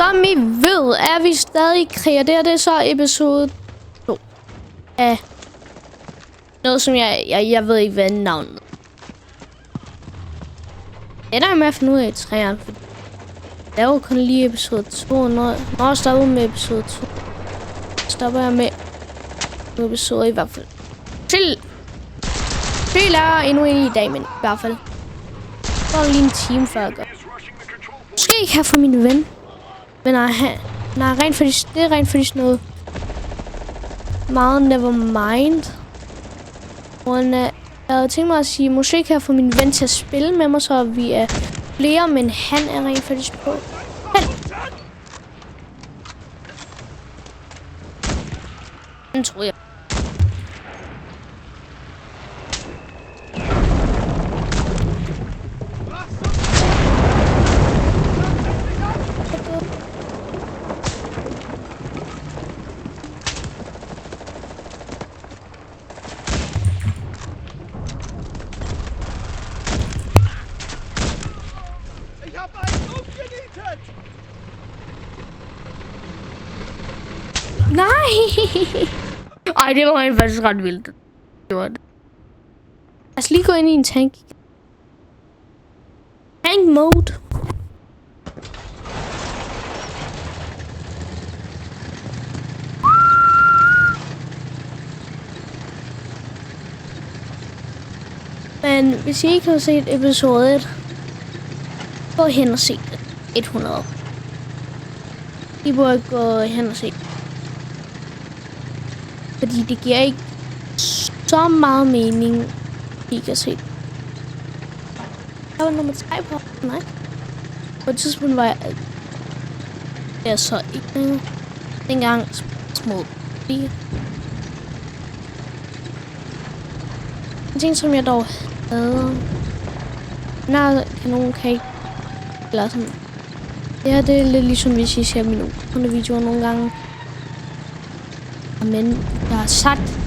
Som I ved, er vi stadig kriger. Det er så episode 2 af noget, som jeg ved ikke, hvad navnet er. Det er der med at finde ud af i træerne, for det er jo kun lige episode 2. Når jeg stopper med episode 2, stopper jeg med episode i hvert fald. Det er endnu en i dag, men i hvert fald. Det var lige en time før jeg gør. Måske ikke her for min ven. Men nej, det er rent faktisk noget meget never mind. Og jeg havde tænkt mig at sige, måske ikke her for min ven til at spille med mig, så vi er flere, men han er rent faktisk på. Han tror jeg. Nej! Ej, det var faktisk ret vildt. Det var det. Lad os lige gå ind i en tank. Tank mode. Men hvis I ikke har set episode 1, gå hen og se det. 100. I burde gå hen og se det. Fordi det giver ikke så meget mening, I kan se. Jeg var nummer 3 på. Nej. På et tidspunkt var jeg så ikke dengang små piger. En ting, som jeg dog havde. Når kanonen kan ikke. Eller sådan. Det her, det er lidt ligesom, hvis I ser mine videoer nogle gange. Men jeg har sagt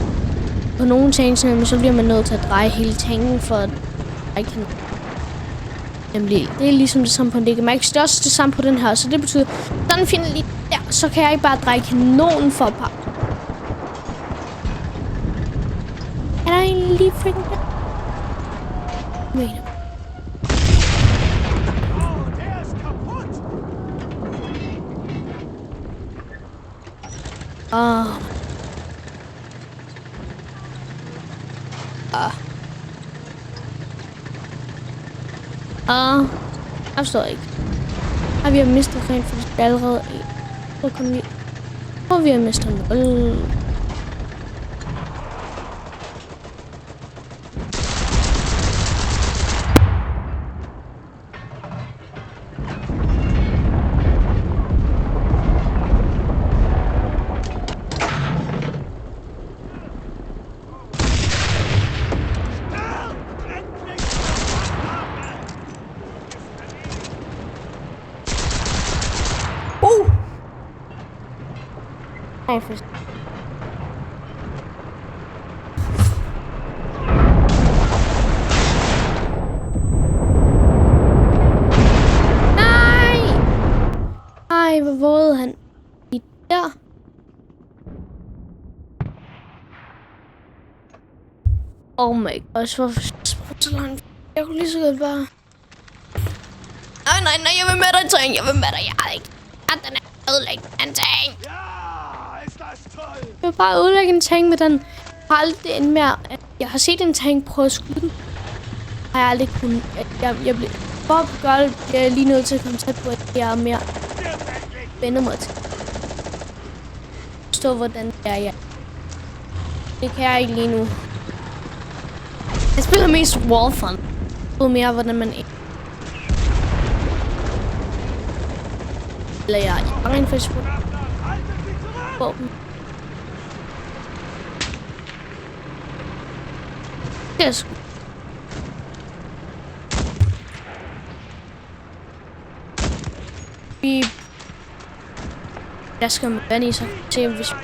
på nogle ting, så bliver man nødt til at dreje hele tanken, for at jeg kan. Nemlig, det er ligesom det samme på en Digger Max. Det er også det samme på den her, så det betyder, sådan finder lige der, så kan jeg ikke bare dreje kanonen for et par. Er der egentlig lige freaking der? Mener. Jeg forstår ikke. Har vi mistet rent faktisk allerede? Så kom vi. Og vi har mistet 0. Nej, først. Nej! Ej, hvor vågede han i der? Oh my gosh, hvorfor så langt? Jeg kunne lige så godt bare. Nej, jeg vil med dig, ting. Jeg vil med dig, jeg har ikke. Den er ødelæggende, en ting. Jeg vil bare ødelægge en tank med den. Har aldrig endt med, at jeg har set en tank prøve at skyde den. Har jeg aldrig kunnet. Jeg blev bare på gulv. Jeg er lige nødt til at komme tæt på, at jeg er mere vender mig til. Forstå, hvordan det er, ja. Det kan jeg ikke lige nu. Jeg spiller mest Warfront. Jeg ved mere, hvordan man er. Eller jeg er rent faktisk våben. Det er sgu. Jeg skal med vand i, så se hvis.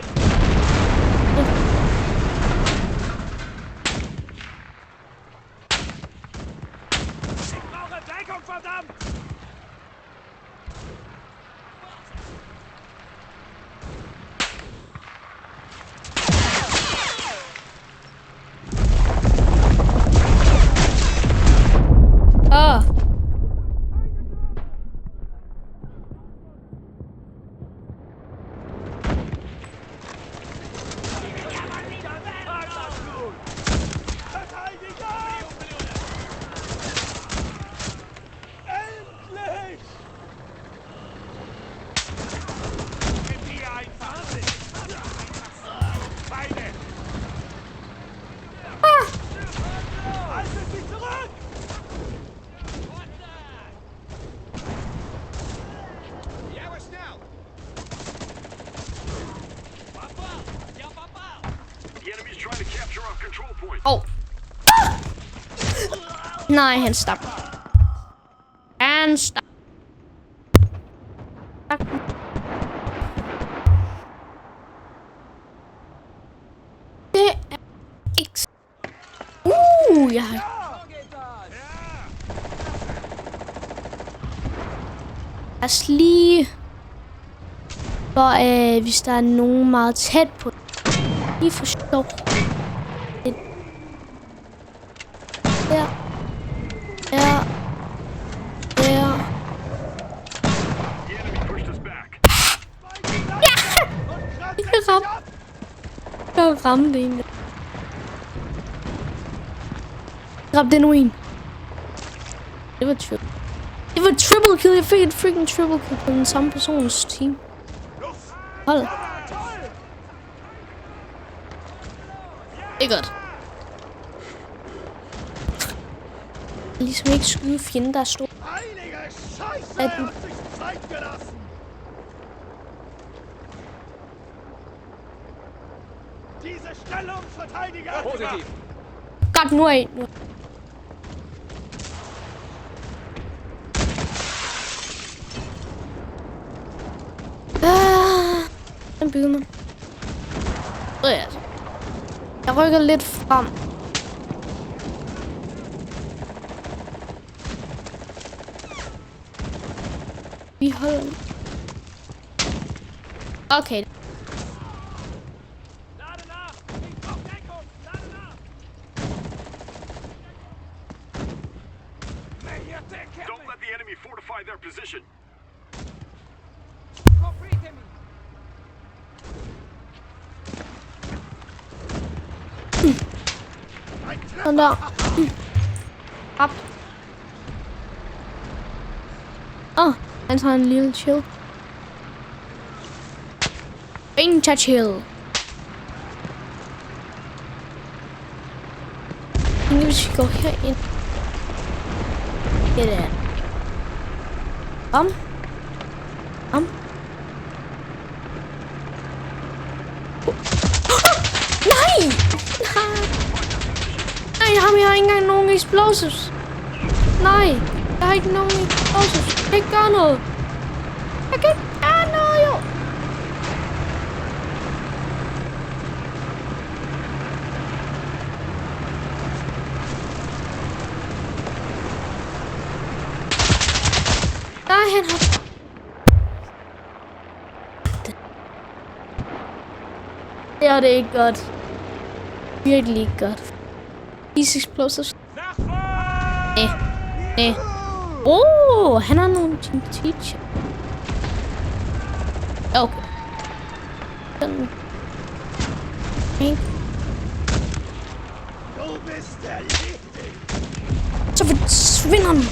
Nej, han stak. Han stak. Det er ikke... Jeg har... Lad os lige... For hvis der er nogen meget tæt på... Lige forstår. Der. Der. Der. Ja! Jeg ramte en. Ramte endnu en. Det var triple. Det var triple kill. Jeg fik et freaking triple kill på den samme persons team. Hold. Det er godt. Ligesom ikke skyde fjenden, der er stor. Godt, nu er I. Den bygger man. Jeg rykker lidt frem. Vi holder. Okay. Don't let the enemy fortify their position. Sådan der. Op. Han tager en lille chill. Bincha chill. Nu hvis vi går herind. Get it. Nej! Nej, jeg har ikke engang nogen explosives. Nej, jeg har ikke nogen explosives. Jeg kan ikke gøre noget. Jeg kan ikke gøre noget, jo. Nej, han har... Ja, det er ikke godt. Virkelig ikke godt. These explosives. Han har nogle team teacher. Okay. Sådan. Okay. Så forsvinder han.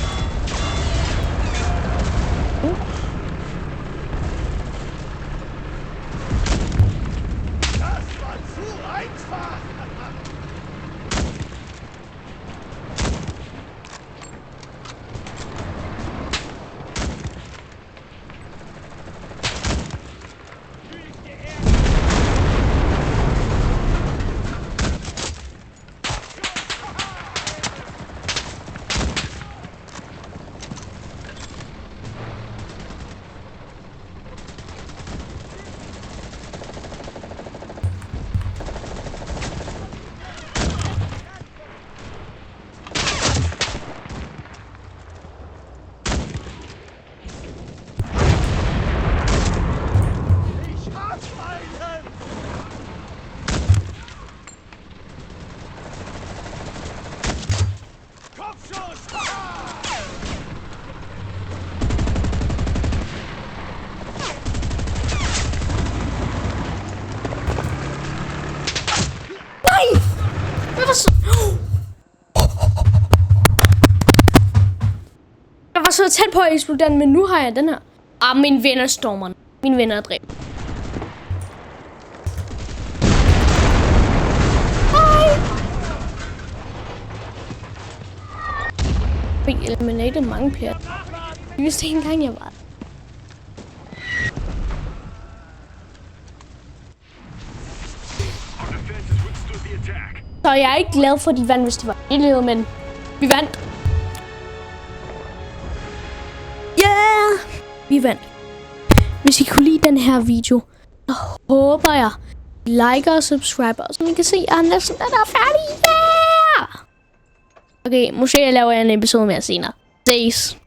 Jeg var så tæt på at eksplodere, men nu har jeg den her. Mine venner stormer. Mine venner er dræbt. Vi eliminated mange player. Vi vidste ikke engang, jeg var. Så jeg er ikke glad for, at de vandt, hvis de var heldige, men vi vandt. vi vandt. Hvis I kunne lide den her video, så håber jeg, like og subscribe. Og som I kan se, jeg er næsten færdig. Yeah! Okay, måske jeg laver en episode mere senere. Ses.